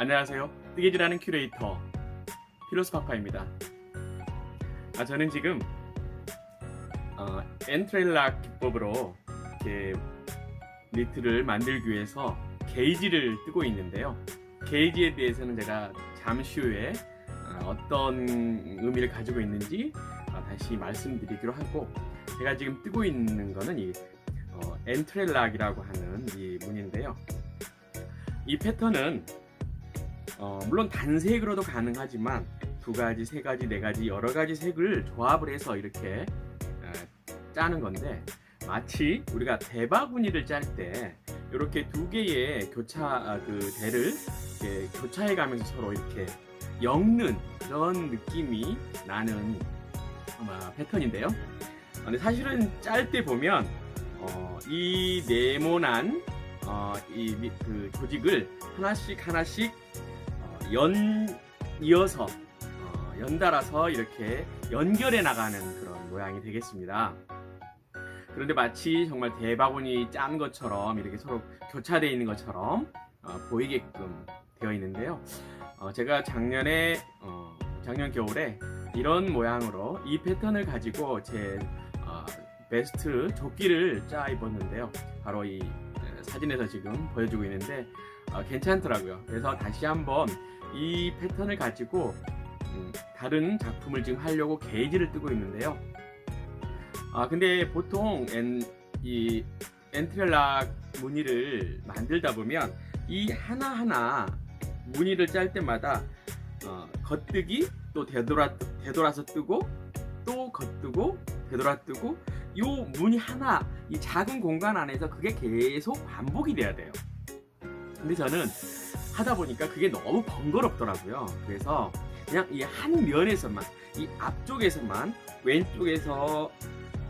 안녕하세요. 뜨개질하는 큐레이터 피로스파파입니다. 저는 지금 엔트렐락 기법으로 이렇게 니트를 만들기 위해서 게이지를 뜨고 있는데요. 게이지에 대해서는 제가 잠시 후에 어떤 의미를 가지고 있는지 다시 말씀드리기로 하고, 제가 지금 뜨고 있는 거는 이 엔트렐락이라고 하는 이 무늬인데요. 이 패턴은 물론 단색으로도 가능하지만 두 가지, 세 가지, 네 가지 여러 가지 색을 조합을 해서 이렇게 짜는 건데, 마치 우리가 대바구니를 짤 때 이렇게 두 개의 대를 이렇게 교차해 가면서 서로 이렇게 엮는 그런 느낌이 나는 패턴인데요. 근데 사실은 짤 때 보면 이 네모난 그 조직을 하나씩 이어서 연달아서 이렇게 연결해 나가는 그런 모양이 되겠습니다. 그런데 마치 정말 대바구니 짠 것처럼 이렇게 서로 교차되어 있는 것처럼 보이게끔 되어 있는데요. 제가 작년 겨울에 이런 모양으로 이 패턴을 가지고 제 베스트 조끼를 짜 입었는데요. 바로 이 사진에서 지금 보여주고 있는데 괜찮더라고요. 그래서 다시 한번 이 패턴을 가지고 다른 작품을 지금 하려고 게이지를 뜨고 있는데요. 근데 보통 이 엔트렐락 무늬를 만들다 보면 이 하나하나 무늬를 짤 때마다 겉뜨기, 또 되돌아서 뜨고, 또 겉뜨고 되돌아 뜨고, 이 무늬 하나, 이 작은 공간 안에서 그게 계속 반복이 돼야 돼요. 근데 저는 하다 보니까 그게 너무 번거롭더라고요. 그래서 그냥 이 한 면에서만, 이 앞쪽에서만, 왼쪽에서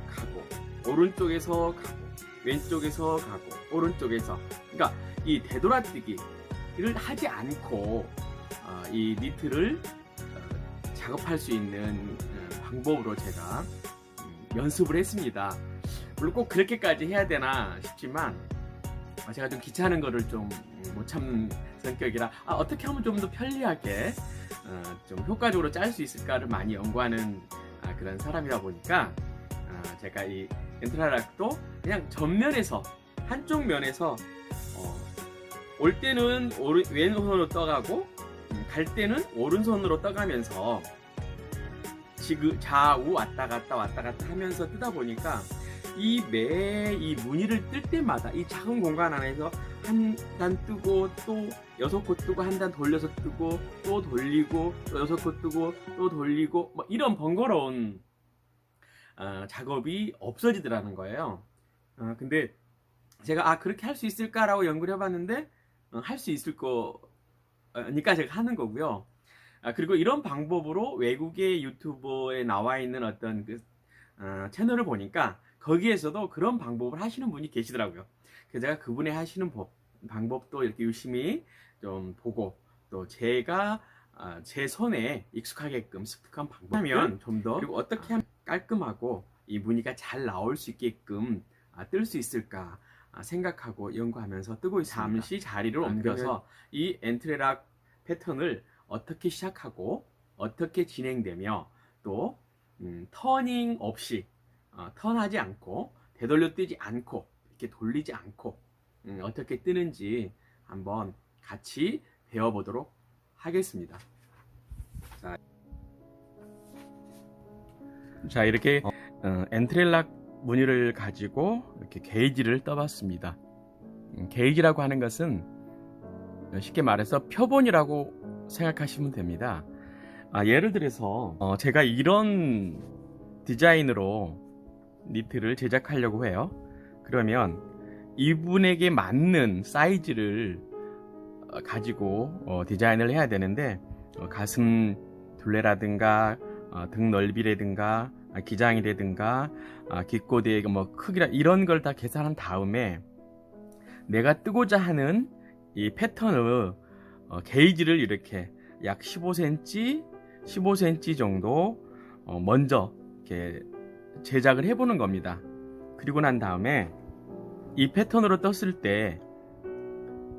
가고 오른쪽에서 가고 왼쪽에서 가고 오른쪽에서, 그러니까 이 되돌아뜨기를 하지 않고 이 니트를 작업할 수 있는 방법으로 제가 연습을 했습니다. 물론 꼭 그렇게까지 해야 되나 싶지만 제가 좀 귀찮은 거를 좀 못 참는 성격이라 어떻게 하면 좀 더 편리하게 좀 효과적으로 짤 수 있을까를 많이 연구하는 그런 사람이다 보니까 제가 이 엔트렐락도 그냥 전면에서, 한쪽 면에서 올 때는 왼손으로 떠가고 갈 때는 오른손으로 떠가면서 좌우 왔다 갔다 하면서 뜨다 보니까 이 무늬를 뜰 때마다 이 작은 공간 안에서 한 단 뜨고, 또 6코 뜨고, 한 단 돌려서 뜨고, 또 돌리고, 또 6코 뜨고, 또 돌리고, 뭐 이런 번거로운 작업이 없어지더라는 거예요. 근데 제가 그렇게 할 수 있을까라고 연구를 해봤는데 할 수 있을 거니까 제가 하는 거고요. 그리고 이런 방법으로 외국의 유튜버에 나와 있는 어떤 채널을 보니까 거기에서도 그런 방법을 하시는 분이 계시더라고요. 그래서 제가 그분이 하시는 방법도 이렇게 유심히 좀 보고, 또 제가 제 손에 익숙하게끔 습득한 방법을 좀 더, 그리고 어떻게 하면 깔끔하고 이 무늬가 잘 나올 수 있게끔 뜰 수 있을까 생각하고 연구하면서 뜨고 있습니다. 잠시 자리를 옮겨서 이 엔트렐락 패턴을 어떻게 시작하고 어떻게 진행되며, 또 터닝 없이 턴하지 않고 되돌려 뜨지 않고 이렇게 돌리지 않고 어떻게 뜨는지 한번 같이 배워보도록 하겠습니다. 자, 이렇게 엔트렐락 무늬를 가지고 이렇게 게이지를 떠봤습니다. 게이지라고 하는 것은 쉽게 말해서 표본이라고 생각하시면 됩니다. 예를 들어서 제가 이런 디자인으로 니트를 제작하려고 해요. 그러면 이분에게 맞는 사이즈를 가지고 디자인을 해야 되는데, 가슴 둘레라든가 등 넓이라든가 기장이라든가 깃꼬대의 크기라, 이런 걸 다 계산한 다음에 내가 뜨고자 하는 이 패턴의 게이지를 이렇게 약 15cm 정도 먼저 이렇게 제작을 해보는 겁니다. 그리고 난 다음에 이 패턴으로 떴을 때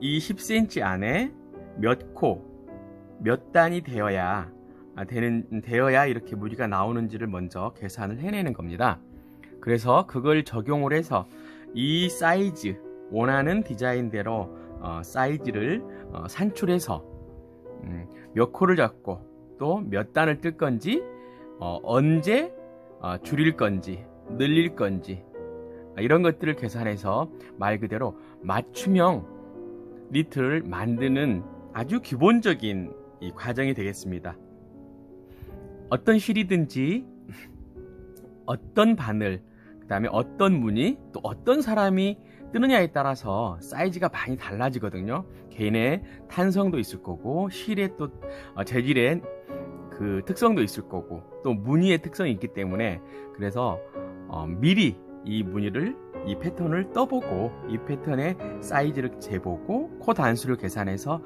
이 10cm 안에 몇 코, 몇 단이 되어야 이렇게 무늬가 나오는지를 먼저 계산을 해내는 겁니다. 그래서 그걸 적용을 해서 이 사이즈, 원하는 디자인대로 사이즈를 산출해서 몇 코를 잡고 또 몇 단을 뜰 건지, 언제 줄일 건지 늘릴 건지, 이런 것들을 계산해서 말 그대로 맞춤형 니트를 만드는 아주 기본적인 이 과정이 되겠습니다. 어떤 실이든지 어떤 바늘, 그 다음에 어떤 무늬, 또 어떤 사람이 뜨느냐에 따라서 사이즈가 많이 달라지거든요. 개인의 탄성도 있을 거고, 실의 또 재질의 그 특성도 있을 거고, 또 무늬의 특성이 있기 때문에, 그래서 미리 이 무늬를, 이 패턴을 떠보고 이 패턴의 사이즈를 재보고 코 단수를 계산해서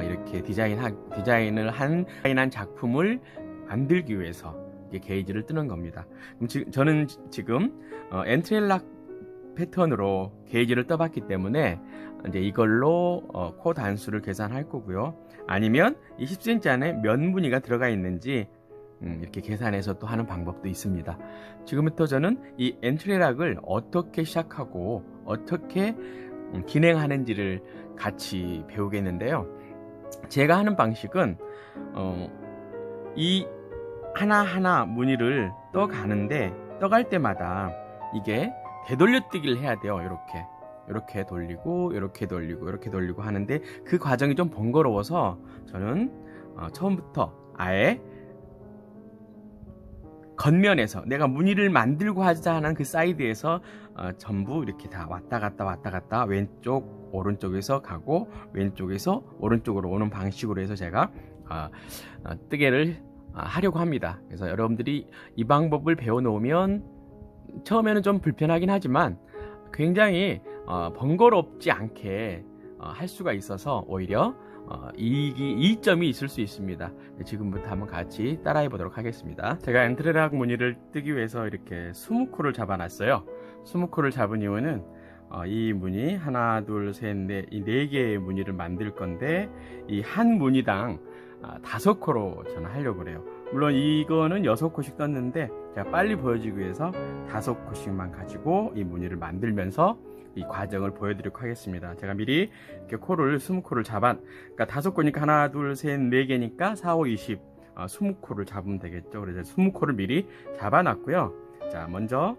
이렇게 디자인을 한 작품을 만들기 위해서 게이지를 뜨는 겁니다. 그럼 저는 지금 엔트렐락 패턴으로 게이지를 떠봤기 때문에 이제 이걸로 코 단수를 계산할 거고요. 아니면 이 10cm 안에 몇 무늬가 들어가 있는지 이렇게 계산해서 또 하는 방법도 있습니다. 지금부터 저는 이 엔트렐락을 어떻게 시작하고 어떻게 진행하는지를 같이 배우겠는데요. 제가 하는 방식은 이 하나하나 무늬를 떠가는데, 떠갈 때마다 이게 되돌려뜨기를 해야 돼요. 이렇게 돌리고 이렇게 돌리고 이렇게 돌리고 하는데, 그 과정이 좀 번거로워서 저는 처음부터 아예 겉면에서 내가 무늬를 만들고 하자 하는 그 사이드에서 전부 이렇게 다 왔다 갔다 왼쪽 오른쪽에서 가고 왼쪽에서 오른쪽으로 오는 방식으로 해서 제가 뜨개를 하려고 합니다. 그래서 여러분들이 이 방법을 배워 놓으면 처음에는 좀 불편하긴 하지만 굉장히 번거롭지 않게 할 수가 있어서 오히려 이점이 있을 수 있습니다. 지금부터 한번 같이 따라해 보도록 하겠습니다. 제가 엔트렐락 무늬를 뜨기 위해서 이렇게 20코를 잡아놨어요. 20코를 잡은 이유는 이 무늬 하나 둘 셋 넷, 이 4개의 무늬를 만들 건데, 이 한 무늬당 5코로 저는 하려고 그래요. 물론 이거는 6코씩 떴는데 제가 빨리 보여주기 위해서 5코씩만 가지고 이 무늬를 만들면서 이 과정을 보여드리도록 하겠습니다. 제가 미리 이렇게 코를 20코를 그러니까 5코니까 하나 둘 셋 4개니까 4, 5, 20 20코를 잡으면 되겠죠. 그래서 20코를 미리 잡아놨고요. 자, 먼저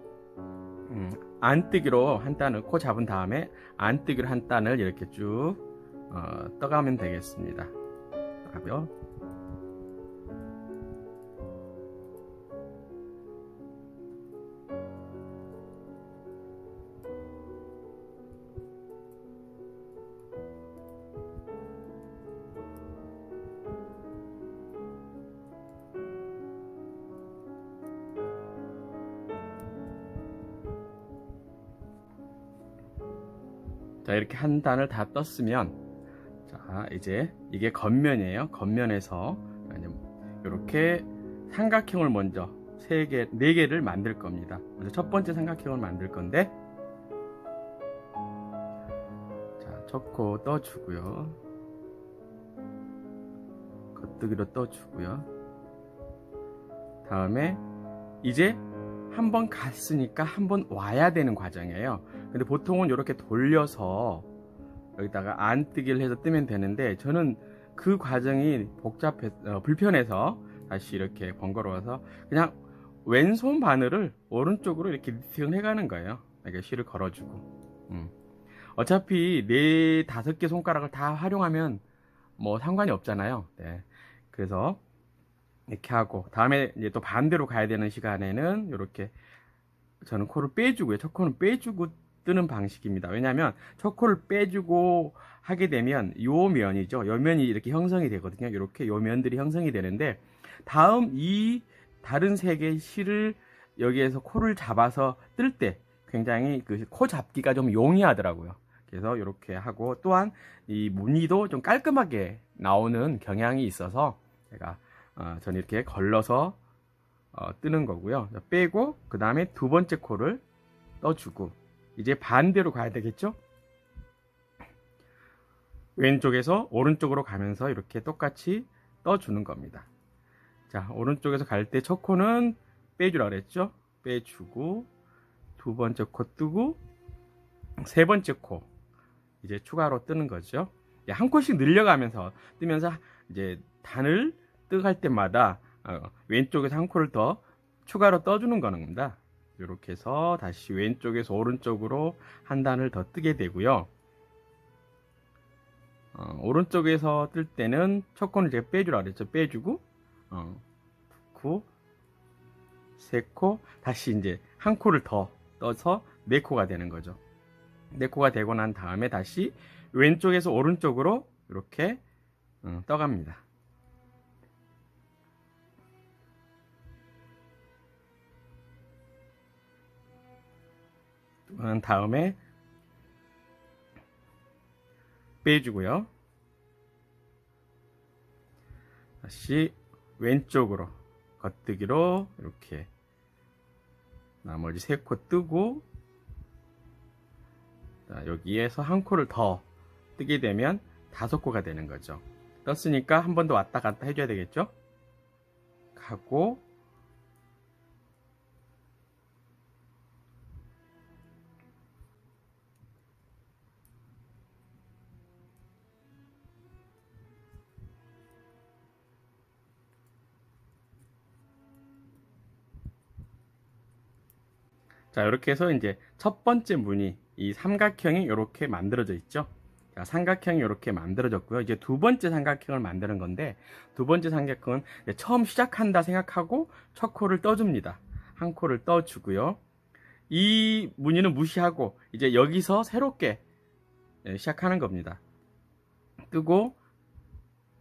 안뜨기로 한 단을 코 잡은 다음에 안뜨기로 한 단을 이렇게 쭉 떠가면 되겠습니다. 하고요. 자, 이렇게 한 단을 다 떴으면, 자, 이제 이게 겉면이에요. 겉면에서 이렇게 삼각형을 먼저 4개를 만들 겁니다. 먼저 첫 번째 삼각형을 만들 건데, 자, 첫 코 떠주고요. 겉뜨기로 떠주고요. 다음에 이제 한번 갔으니까 한번 와야 되는 과정이에요. 근데 보통은 이렇게 돌려서 여기다가 안뜨기를 해서 뜨면 되는데, 저는 그 과정이 불편해서 다시 이렇게 번거로워서 그냥 왼손 바늘을 오른쪽으로 이렇게 니팅을 해가는 거예요. 이렇게 실을 걸어주고. 어차피 4, 5개 손가락을 다 활용하면 뭐 상관이 없잖아요. 네. 그래서 이렇게 하고, 다음에 이제 또 반대로 가야 되는 시간에는 이렇게 저는 코를 빼주고요. 첫 코는 빼주고 뜨는 방식입니다. 왜냐하면 첫 코를 빼주고 하게 되면 요 면이죠. 요 면이 이렇게 형성이 되거든요. 이렇게 요 면들이 형성이 되는데, 다음 이 다른 3개의 실을 여기에서 코를 잡아서 뜰 때 굉장히 그 코 잡기가 좀 용이하더라고요. 그래서 이렇게 하고, 또한 이 무늬도 좀 깔끔하게 나오는 경향이 있어서 제가 저는 이렇게 걸러서 뜨는 거고요. 빼고 그 다음에 두 번째 코를 떠주고, 이제 반대로 가야 되겠죠. 왼쪽에서 오른쪽으로 가면서 이렇게 똑같이 떠주는 겁니다. 자, 오른쪽에서 갈 때 첫 코는 빼주라 그랬죠? 빼주고, 두 번째 코 뜨고, 세 번째 코 이제 추가로 뜨는 거죠. 한 코씩 늘려가면서 뜨면서 이제 단을 뜨할 때마다 왼쪽에서 한 코를 더 추가로 떠주는 겁니다. 이렇게 해서 다시 왼쪽에서 오른쪽으로 한 단을 더 뜨게 되고요. 오른쪽에서 뜰 때는 첫 코는 제가 빼주라 그랬죠. 빼주고 두 코, 세 코, 다시 이제 한 코를 더 떠서 네 코가 되는 거죠. 네 코가 되고 난 다음에 다시 왼쪽에서 오른쪽으로 이렇게 떠갑니다. 그 다음에 빼주고요. 다시 왼쪽으로 겉뜨기로 이렇게 나머지 세 코 뜨고, 자, 여기에서 한 코를 더 뜨게 되면 다섯 코가 되는 거죠. 떴으니까 한 번 더 왔다 갔다 해줘야 되겠죠? 하고 자, 이렇게 해서 이제 첫 번째 무늬, 이 삼각형이 이렇게 만들어져 있죠. 자, 삼각형이 이렇게 만들어졌고요. 이제 두 번째 삼각형을 만드는 건데, 두 번째 삼각형은 처음 시작한다 생각하고 첫 코를 떠줍니다. 한 코를 떠주고요. 이 무늬는 무시하고 이제 여기서 새롭게 시작하는 겁니다. 뜨고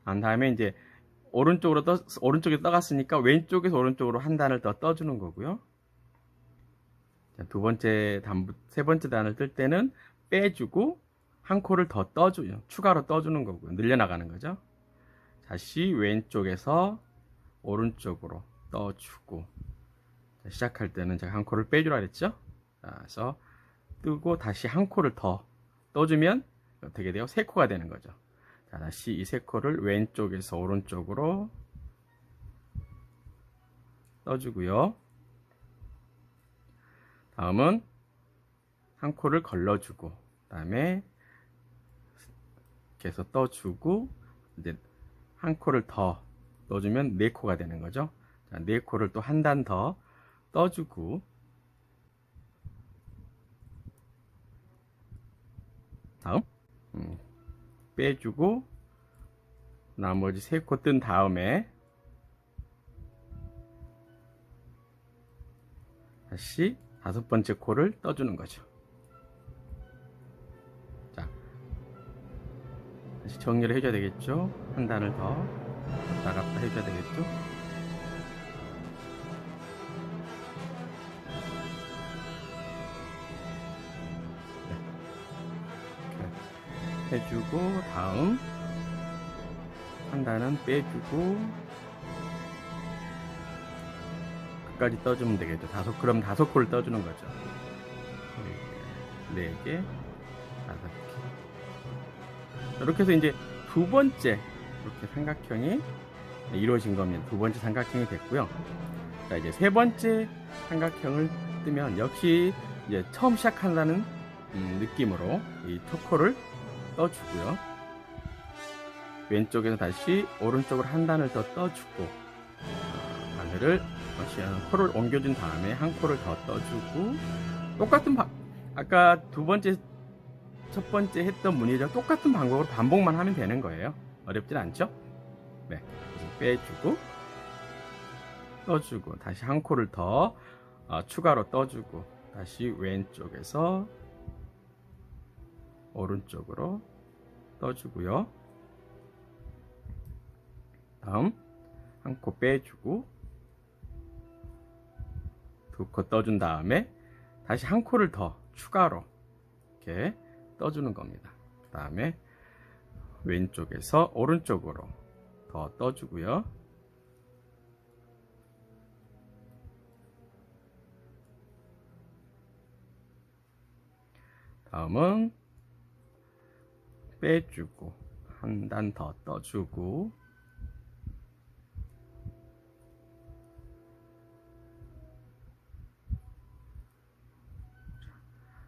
난 다음에 이제 오른쪽에 떠갔으니까 왼쪽에서 오른쪽으로 한 단을 더 떠주는 거고요. 두 번째 단, 세 번째 단을 뜰 때는 빼주고 한 코를 더 떠줘요. 추가로 떠주는 거고요. 늘려나가는 거죠. 다시 왼쪽에서 오른쪽으로 떠주고, 자, 시작할 때는 제가 한 코를 빼주라 그랬죠. 자, 그래서 뜨고 다시 한 코를 더 떠주면 어떻게 돼요? 세 코가 되는 거죠. 자, 다시 이 세 코를 왼쪽에서 오른쪽으로 떠주고요. 다음은 한 코를 걸러주고, 그 다음에 이렇게 해서 떠주고, 이제 한 코를 더 떠주면 네 코가 되는 거죠. 자, 네 코를 또 한 단 더 떠주고, 다음 빼주고 나머지 세 코 뜬 다음에 다시 다섯 번째 코를 떠주는 거죠. 자, 다시 정리를 해줘야 되겠죠. 한 단을 더 왔다 갔다 해줘야 되겠죠. 네. 해주고 다음 한 단은 빼주고 끝까지 떠주면 되겠죠. 그럼 다섯 코를 떠주는 거죠. 네 개, 다섯 개. 이렇게 해서 이제 두 번째 이렇게 삼각형이 이루어진 겁니다. 두 번째 삼각형이 됐고요. 자, 이제 세 번째 삼각형을 뜨면 역시 이제 처음 시작한다는 느낌으로 이 첫 코를 떠주고요. 왼쪽에서 다시 오른쪽으로 한 단을 더 떠주고, 바늘을 코를 옮겨준 다음에 한 코를 더 떠주고, 똑같은 아까 첫 번째 했던 무늬랑 똑같은 방법으로 반복만 하면 되는 거예요. 어렵진 않죠? 네, 그래서 빼주고 떠주고 다시 한 코를 더 추가로 떠주고 다시 왼쪽에서 오른쪽으로 떠주고요. 다음 한 코 빼주고 두 코 떠준 다음에 다시 한 코를 더 추가로 이렇게 떠주는 겁니다. 그 다음에 왼쪽에서 오른쪽으로 더 떠주고요. 다음은 빼주고 한 단 더 떠주고,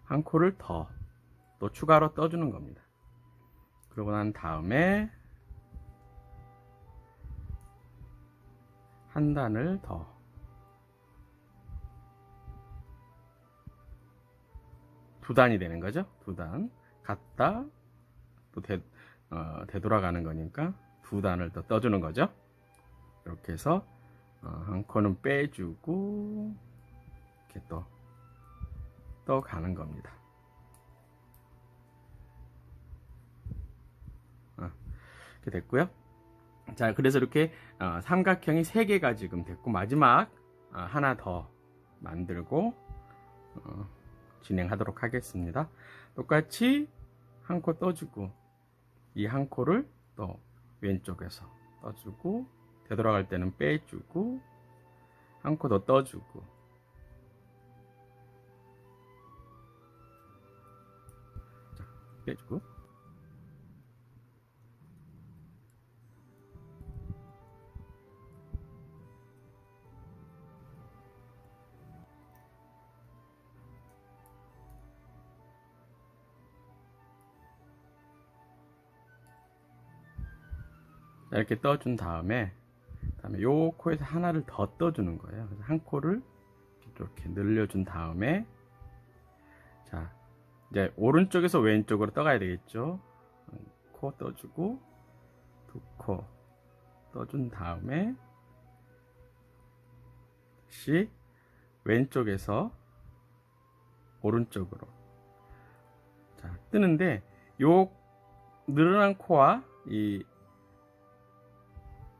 한 코를 더 또 추가로 떠주는 겁니다. 그러고 난 다음에 한 단을 더 두 단이 되는 거죠. 두 단 갔다 또 되돌아가는 거니까 두 단을 더 떠주는 거죠. 이렇게 해서 한 코는 빼주고 이렇게 또 가는 겁니다. 이렇게 됐고요. 자, 그래서 이렇게 삼각형이 3개가 지금 됐고, 마지막 하나 더 만들고 진행하도록 하겠습니다. 똑같이 한 코 떠주고, 이 한 코를 또 왼쪽에서 떠주고, 되돌아갈 때는 빼주고, 한 코 더 떠주고, 자, 빼주고, 이렇게 떠준 다음에 요 코에서 하나를 더 떠주는 거예요. 그래서 한 코를 이렇게 늘려준 다음에, 자, 이제 오른쪽에서 왼쪽으로 떠가야 되겠죠. 코 떠주고, 두 코 떠준 다음에 다시 왼쪽에서 오른쪽으로, 자, 뜨는데 요 늘어난 코와 이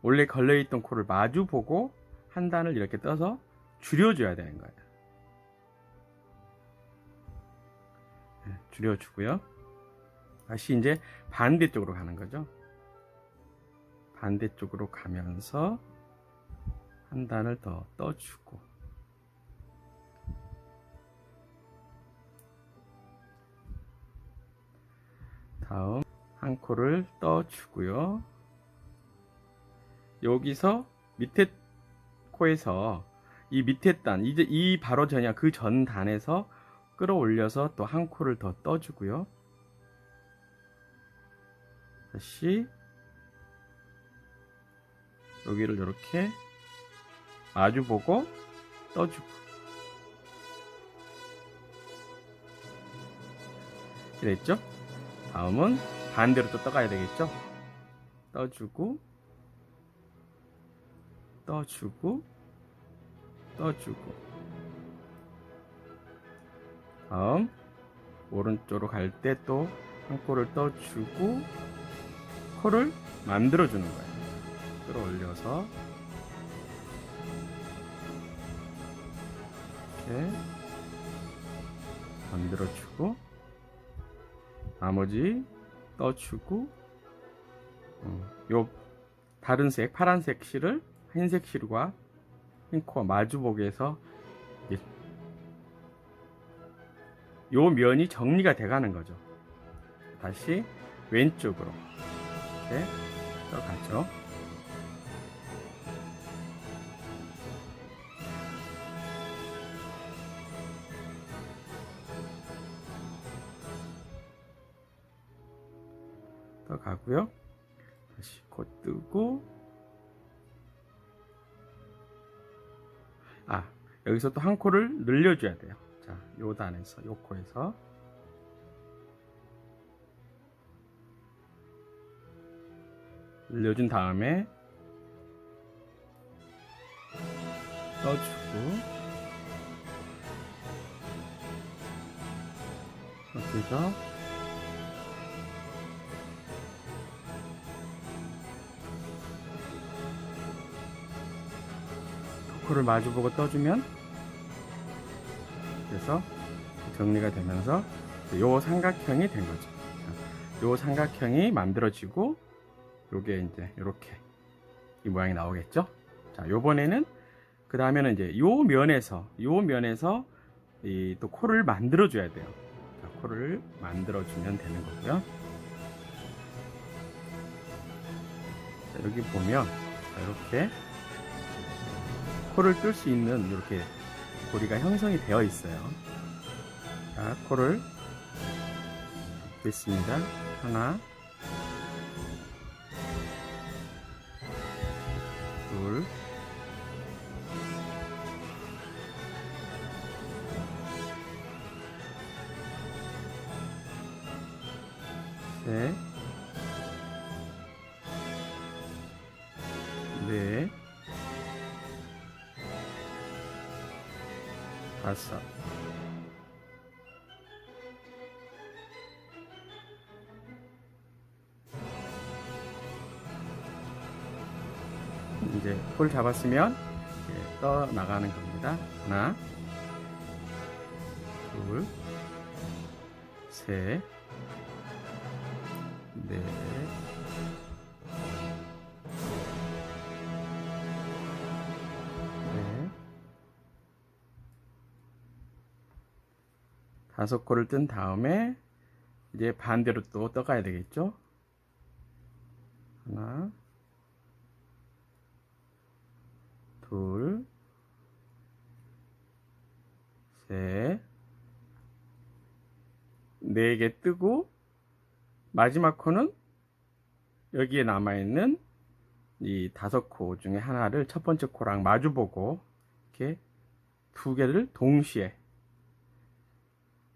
원래 걸려있던 코를 마주 보고 한 단을 이렇게 떠서 줄여줘야 되는 거예요. 줄여주고요. 다시 이제 반대쪽으로 가는 거죠. 반대쪽으로 가면서 한 단을 더 떠주고, 다음 한 코를 떠주고요. 여기서 밑에 코에서 이 밑에 단, 이제 이 바로 전이야 그 전 단에서 끌어올려서 또 한 코를 더 떠주고요. 다시 여기를 이렇게 마주보고 떠주고, 이렇게 됐죠? 다음은 반대로 또 떠가야 되겠죠? 떠주고, 떠주고, 떠주고, 다음 오른쪽으로 갈 때 또 한 코를 떠주고 코를 만들어 주는 거예요. 끌어올려서 이렇게 만들어 주고, 나머지 떠주고, 요 다른 색, 파란색 실을 흰색 실과 흰 코와 마주보게 해서 요 면이 정리가 돼 가는 거죠. 다시 왼쪽으로 이렇게 떠가죠. 떠가고요. 다시 코 뜨고, 여기서 또 한 코를 늘려줘야 돼요. 자, 요 단에서, 요 코에서 늘려준 다음에 떠주고, 이렇게 해서 코를 마주보고 떠주면, 그래서 정리가 되면서 요 삼각형이 된 거죠. 요 삼각형이 만들어지고, 요게 이제 요렇게 이 모양이 나오겠죠. 자, 요번에는 그 다음에는 이제 요 면에서 이 또 코를 만들어 줘야 돼요. 자, 코를 만들어 주면 되는 거고요. 자, 여기 보면 이렇게 코를 뜰 수 있는 이렇게 고리가 형성이 되어 있어요. 자, 코를 뜯습니다. 하나, 둘, 셋, 넷, 다섯. 이제 볼 잡았으면 이렇게 떠 나가는 겁니다. 하나, 둘, 셋, 넷, 넷, 다섯 코를 뜬 다음에 이제 반대로 또 떠가야 되겠죠? 하나, 둘, 셋, 네 개 뜨고 마지막 코는 여기에 남아있는 이 다섯 코 중에 하나를 첫 번째 코랑 마주보고 이렇게 두 개를 동시에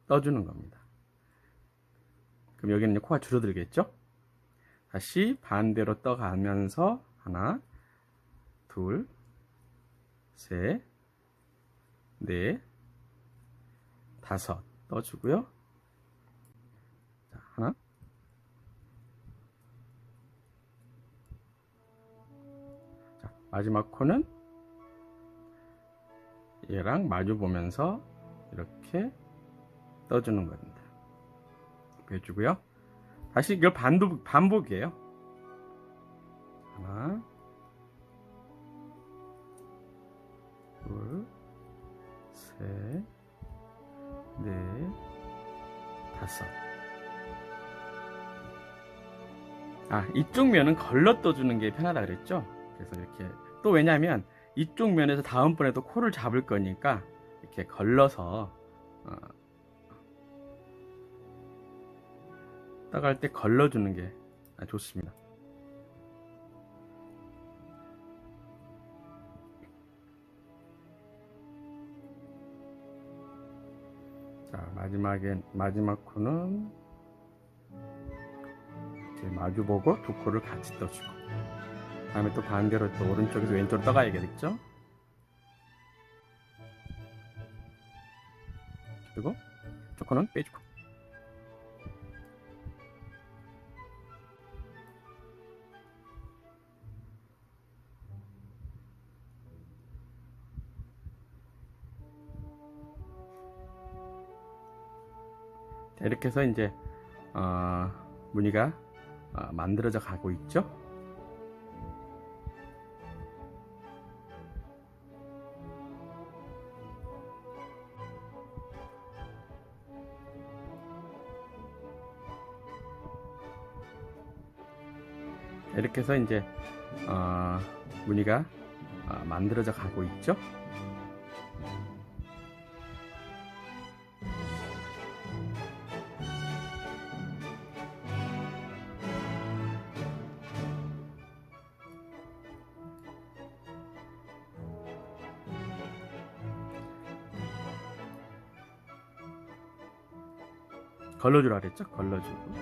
떠주는 겁니다. 그럼 여기는 코가 줄어들겠죠? 다시 반대로 떠가면서 하나, 둘, 셋, 넷, 다섯 떠주고요. 자, 하나, 자, 마지막 코는 얘랑 마주 보면서 이렇게 떠주는 겁니다. 해주고요. 다시 이걸 반복이에요. 하나, 둘, 셋, 넷, 다섯. 이쪽 면은 걸러 떠주는 게 편하다 그랬죠? 그래서 이렇게 또 왜냐면 이쪽 면에서 다음번에도 코를 잡을 거니까 이렇게 걸러서 떠갈 때 걸러주는 게 좋습니다. 자, 마지막 코는 이렇게 마주보고 두 코를 같이 떠주고, 다음에 또 반대로 또 오른쪽에서 왼쪽으로 떠가야겠죠? 그리고 저 코는 빼주고. 자, 이렇게 해서 이제 무늬가 만들어져 가고 있죠. 이렇게 해서 이제 무늬가 만들어져 가고 있죠. 걸러주라 그랬죠? 걸러주고.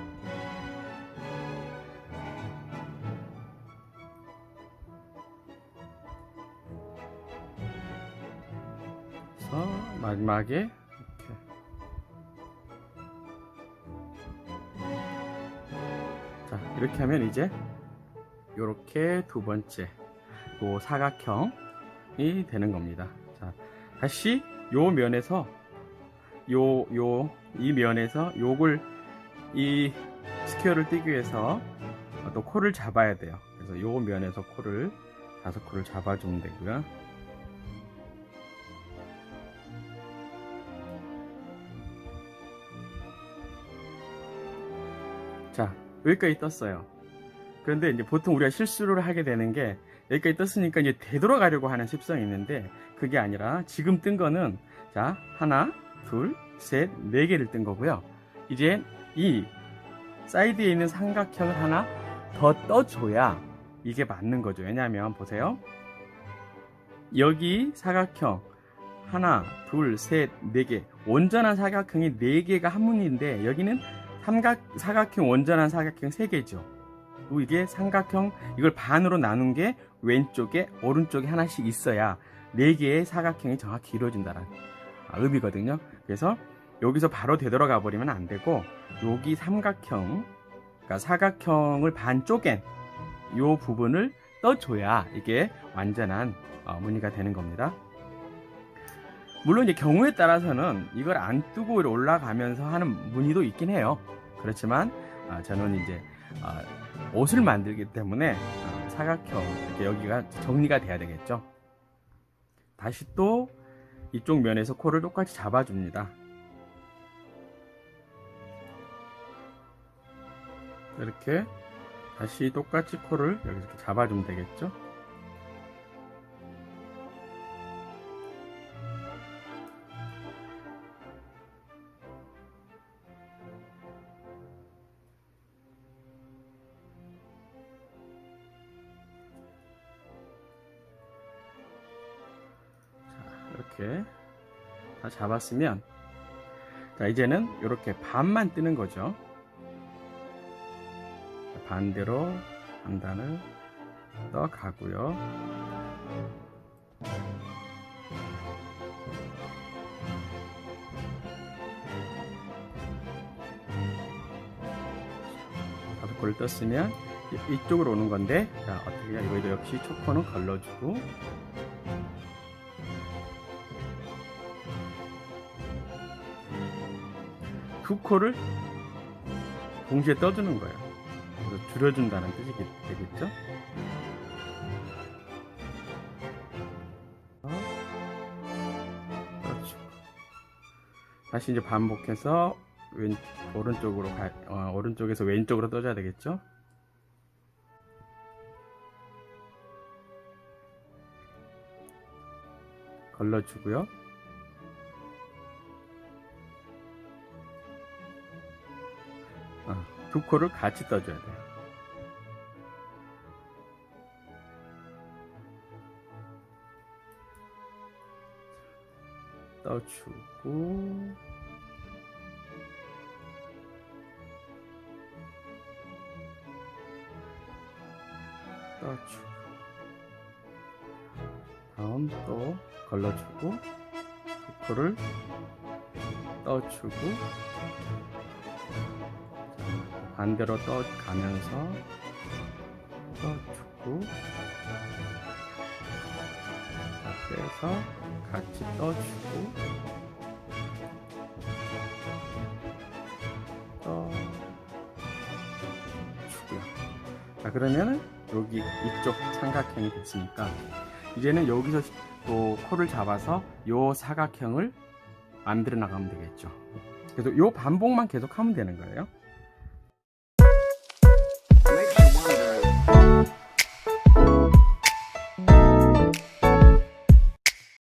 그래서 마지막에 이렇게. 자, 이렇게 하면 이제 이렇게 두 번째 요 사각형이 되는 겁니다. 자, 다시 요 면에서 이 면에서 이 스퀘어를 띄기 위해서 또 코를 잡아야 돼요. 그래서 요 면에서 다섯 코를 잡아주면 되고요. 자, 여기까지 떴어요. 그런데 이제 보통 우리가 실수를 하게 되는 게 여기까지 떴으니까 이제 되돌아가려고 하는 습성이 있는데 그게 아니라 지금 뜬 거는 자 하나 둘 셋 네 개를 뜬 거고요. 이제 이 사이드에 있는 삼각형을 하나 더 떠줘야 이게 맞는 거죠. 왜냐하면 보세요. 여기 사각형 하나 둘 셋 네 개 온전한 사각형이 네 개가 한 문인데 여기는 사각형 온전한 사각형 세 개죠. 그리고 이게 삼각형 이걸 반으로 나눈 게 왼쪽에 오른쪽에 하나씩 있어야 네 개의 사각형이 정확히 이루어진다는 의미거든요. 그래서 여기서 바로 되돌아가 버리면 안 되고 여기 삼각형 그러니까 사각형을 반 쪼갠 이 부분을 떠줘야 이게 완전한 무늬가 되는 겁니다. 물론 이제 경우에 따라서는 이걸 안 뜨고 올라가면서 하는 무늬도 있긴 해요. 그렇지만 저는 이제 옷을 만들기 때문에 사각형 이렇게 여기가 정리가 돼야 되겠죠. 다시 또 이쪽 면에서 코를 똑같이 잡아줍니다. 이렇게 다시 똑같이 코를 여기서 이렇게 잡아주면 되겠죠. 이렇게 다 잡았으면 자 이제는 이렇게 반만 뜨는 거죠. 반대로 한 단을 떠 가고요. 다섯 코를 떴으면 이쪽으로 오는 건데 자 어떻게 해야 이거도 역시 초코는 걸러주고 두 코를 동시에 떠주는 거예요. 그래서 줄여준다는 뜻이 되겠죠? 그렇죠. 다시 이제 반복해서 오른쪽으로 오른쪽에서 왼쪽으로 떠줘야 되겠죠? 걸러주고요. 두 코를 같이 떠줘야 돼요. 떠주고 떠주고 다음 또 걸러주고 두 코를 떠주고 반대로 떠가면서 떠주고 빼서 같이 떠주고 떠주고요. 자 그러면은 여기 이쪽 삼각형이 됐으니까 이제는 여기서 또 코를 잡아서 요 사각형을 만들어 나가면 되겠죠. 그래서 요 반복만 계속 하면 되는 거예요.